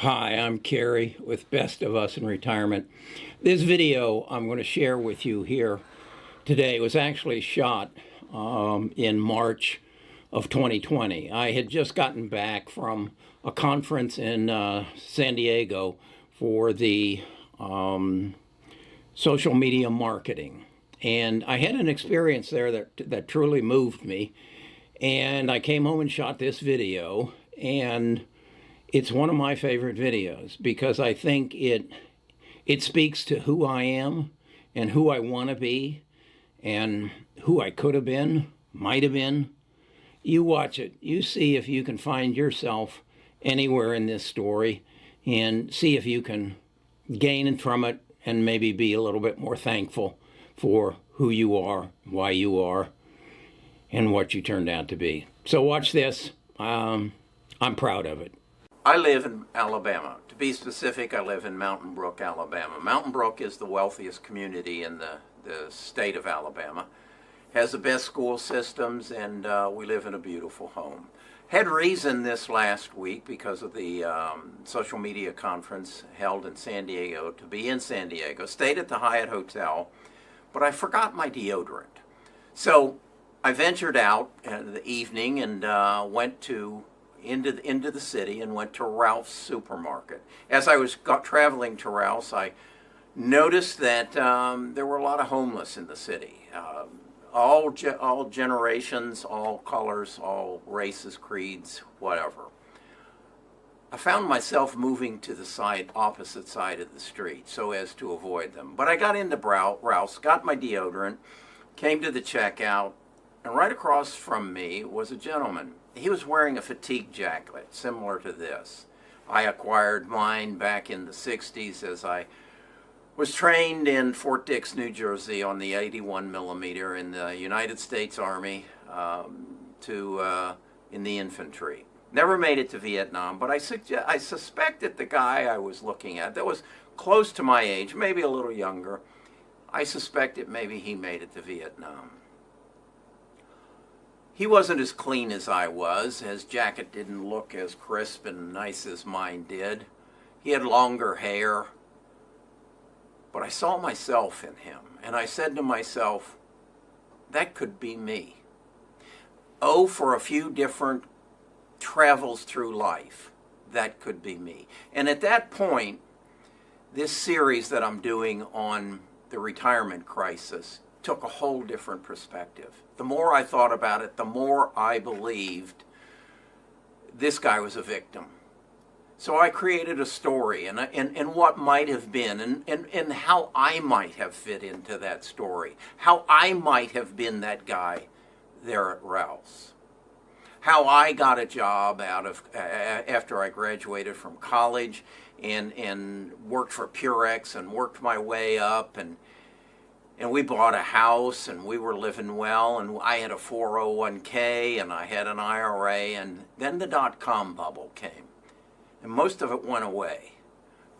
Hi, I'm Kerry with Best of Us in Retirement. This video I'm going to share with you here today was actually shot in March of 2020. I had just gotten back from a conference in San Diego for the social media marketing. And I had an experience there that truly moved me. And I came home and shot this video, and it's one of my favorite videos because I think it speaks to who I am and who I want to be and who I could have been, might have been. You watch it. You see if you can find yourself anywhere in this story and see if you can gain from it and maybe be a little bit more thankful for who you are, why you are, and what you turned out to be. So watch this. I'm proud of it. I live in Alabama. To be specific, I live in Mountain Brook, Alabama. Mountain Brook is the wealthiest community in the state of Alabama. Has the best school systems, and we live in a beautiful home. Had reason this last week because of the social media conference held in San Diego to be in San Diego. Stayed at the Hyatt Hotel, but I forgot my deodorant. So I ventured out in the evening and went into the city and went to Ralph's supermarket. As I was traveling to Ralph's, I noticed that there were a lot of homeless in the city. All generations, all colors, all races, creeds, whatever. I found myself moving to the opposite side of the street so as to avoid them. But I got into Ralph's, got my deodorant, came to the checkout, and right across from me was a gentleman. He was wearing a fatigue jacket similar to this. I acquired mine back in the 60s as I was trained in Fort Dix, New Jersey on the 81 millimeter in the United States Army in the infantry. Never made it to Vietnam, but I suspected the guy I was looking at that was close to my age, maybe a little younger. I suspected maybe he made it to Vietnam. He wasn't as clean as I was. His jacket didn't look as crisp and nice as mine did. He had longer hair. But I saw myself in him, and I said to myself, that could be me. Oh, for a few different travels through life, that could be me. And at that point, this series that I'm doing on the retirement crisis took a whole different perspective. The more I thought about it, the more I believed this guy was a victim. So I created a story and what might have been and how I might have fit into that story, how I might have been that guy there at Ralph's, how I got a job after I graduated from college and worked for Purex and worked my way up and we bought a house and we were living well, and I had a 401k and I had an IRA, and then the dot-com bubble came and most of it went away.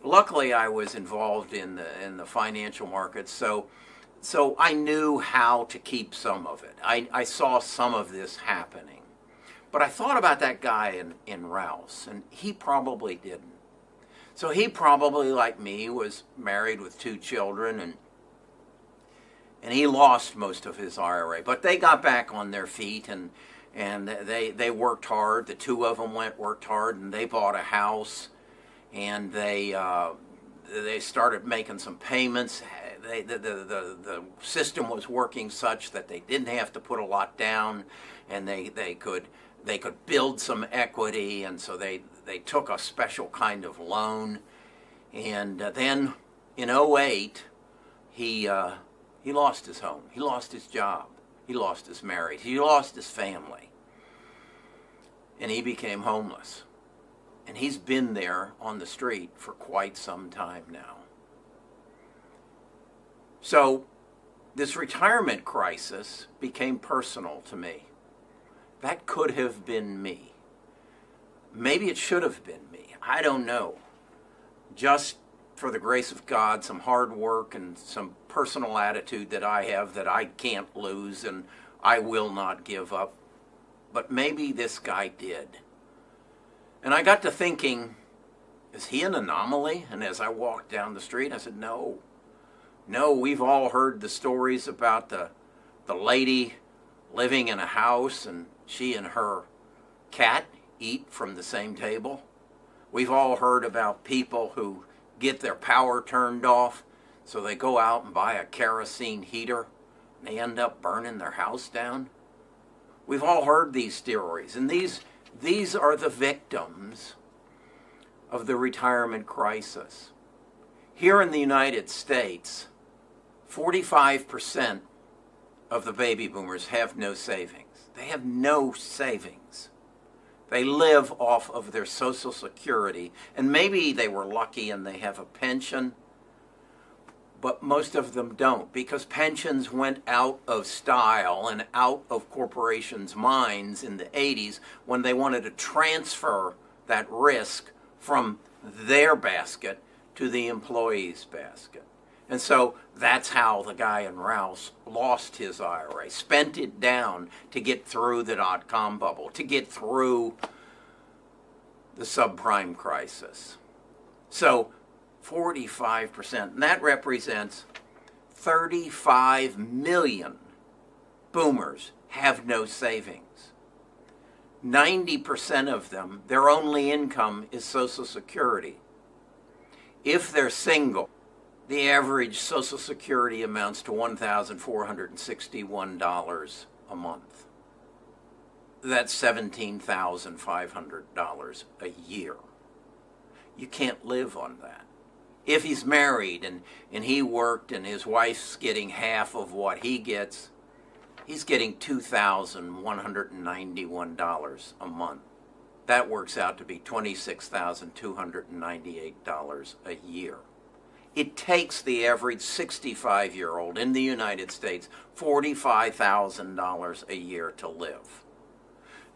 Luckily I was involved in the financial markets, so I knew how to keep some of it. I saw some of this happening. But I thought about that guy in Ralph's, and he probably didn't. So he probably, like me, was married with 2 children, and he lost most of his IRA. But they got back on their feet, and they worked hard. The 2 of them worked hard, and they bought a house, and they started making some payments. The system was working such that they didn't have to put a lot down, and they could build some equity, and so they took a special kind of loan. And then in '08, he lost his home, he lost his job, he lost his marriage, he lost his family, and he became homeless. And he's been there on the street for quite some time now. So this retirement crisis became personal to me. That could have been me. Maybe it should have been me. I don't know. Just for the grace of God, some hard work and some personal attitude that I have that I can't lose and I will not give up. But maybe this guy did. And I got to thinking, Is he an anomaly? And as I walked down the street, I said, no. No, we've all heard the stories about the lady living in a house and she and her cat eat from the same table. We've all heard about people who get their power turned off, so they go out and buy a kerosene heater and they end up burning their house down. We've all heard these stories, and these are the victims of the retirement crisis. Here in the United States, 45% of the baby boomers have no savings. They have no savings. They live off of their Social Security, and maybe they were lucky and they have a pension, but most of them don't, because pensions went out of style and out of corporations' minds in the 80s when they wanted to transfer that risk from their basket to the employee's basket. And so that's how the guy in Rouse lost his IRA, spent it down to get through the dot-com bubble, to get through the subprime crisis. So 45%, and that represents 35 million boomers have no savings. 90% of them, their only income is Social Security. If they're single, the average Social Security amounts to $1,461 a month. That's $17,500 a year. You can't live on that. If he's married and he worked and his wife's getting half of what he gets, he's getting $2,191 a month. That works out to be $26,298 a year. It takes the average 65-year-old in the United States $45,000 a year to live.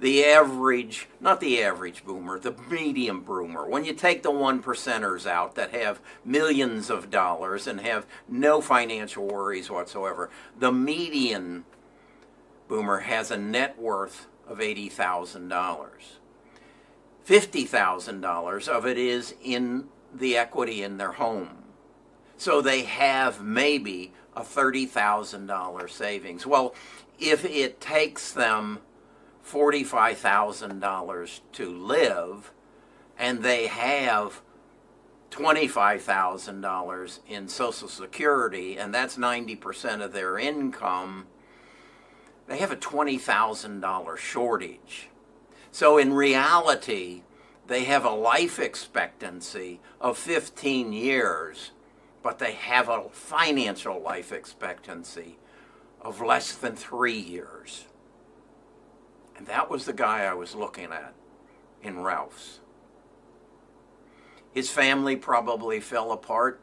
The average, not the average boomer, the medium boomer, when you take the 1%ers out that have millions of dollars and have no financial worries whatsoever, the median boomer has a net worth of $80,000. $50,000 of it is in the equity in their home. So they have maybe a $30,000 savings. Well, if it takes them $45,000 to live and they have $25,000 in Social Security, and that's 90% of their income, they have a $20,000 shortage. So in reality, they have a life expectancy of 15 years, but they have a financial life expectancy of less than 3 years. And that was the guy I was looking at in Ralph's. His family probably fell apart.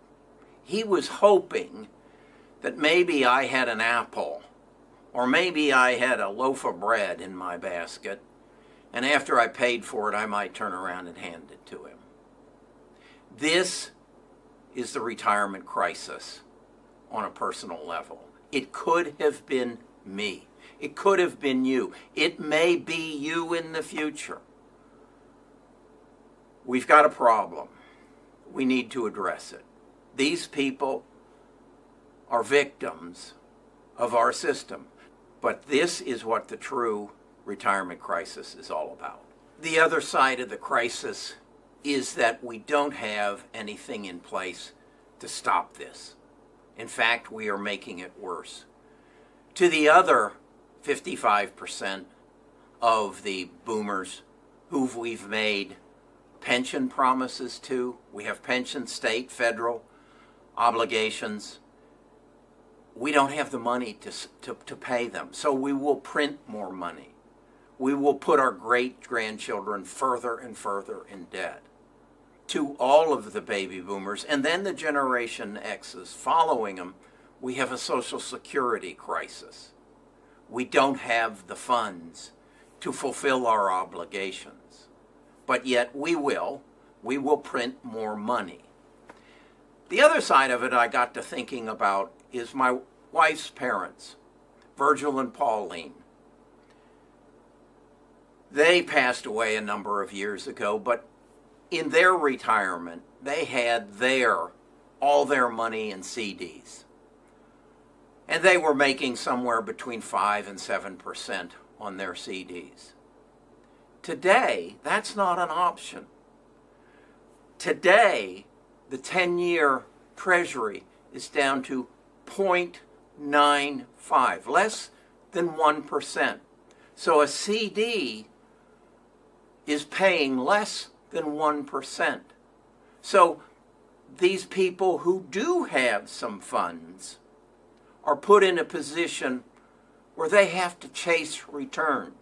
He was hoping that maybe I had an apple, or maybe I had a loaf of bread in my basket, and after I paid for it, I might turn around and hand it to him. This is the retirement crisis on a personal level. It could have been me. It could have been you. It may be you in the future. We've got a problem. We need to address it. These people are victims of our system. But this is what the true retirement crisis is all about. The other side of the crisis is that we don't have anything in place to stop this. In fact, we are making it worse. To the other 55% of the boomers who we've made pension promises to, we have pension, state, federal obligations. We don't have the money to pay them, so we will print more money. We will put our great-grandchildren further and further in debt. To all of the baby boomers, and then the Generation X's following them, we have a Social Security crisis. We don't have the funds to fulfill our obligations. But yet we will print more money. The other side of it I got to thinking about is my wife's parents, Virgil and Pauline. They passed away a number of years ago, but in their retirement, they had all their money in CDs. And they were making somewhere between 5 and 7% on their CDs. Today, that's not an option. Today, the 10-year Treasury is down to 0.95, less than 1%. So a CD is paying less than 1%. So these people who do have some funds are put in a position where they have to chase return.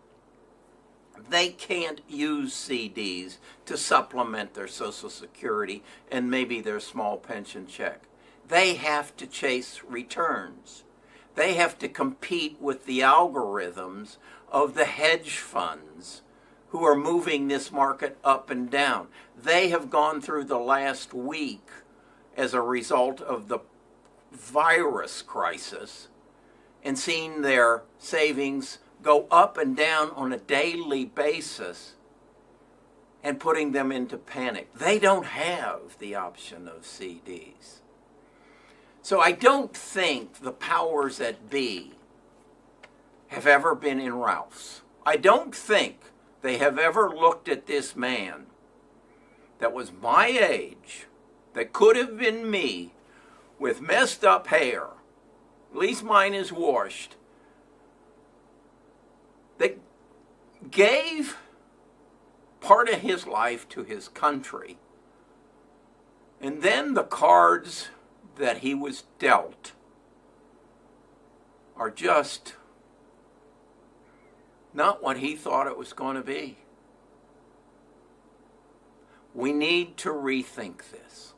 They can't use CDs to supplement their Social Security and maybe their small pension check. They have to chase returns. They have to compete with the algorithms of the hedge funds who are moving this market up and down. They have gone through the last week as a result of the virus crisis and seen their savings go up and down on a daily basis and putting them into panic. They don't have the option of CDs. So I don't think the powers that be have ever been in Ralph's. I don't think they have ever looked at this man that was my age, that could have been me, with messed up hair, at least mine is washed, that gave part of his life to his country, and then the cards that he was dealt are just not what he thought it was going to be. We need to rethink this.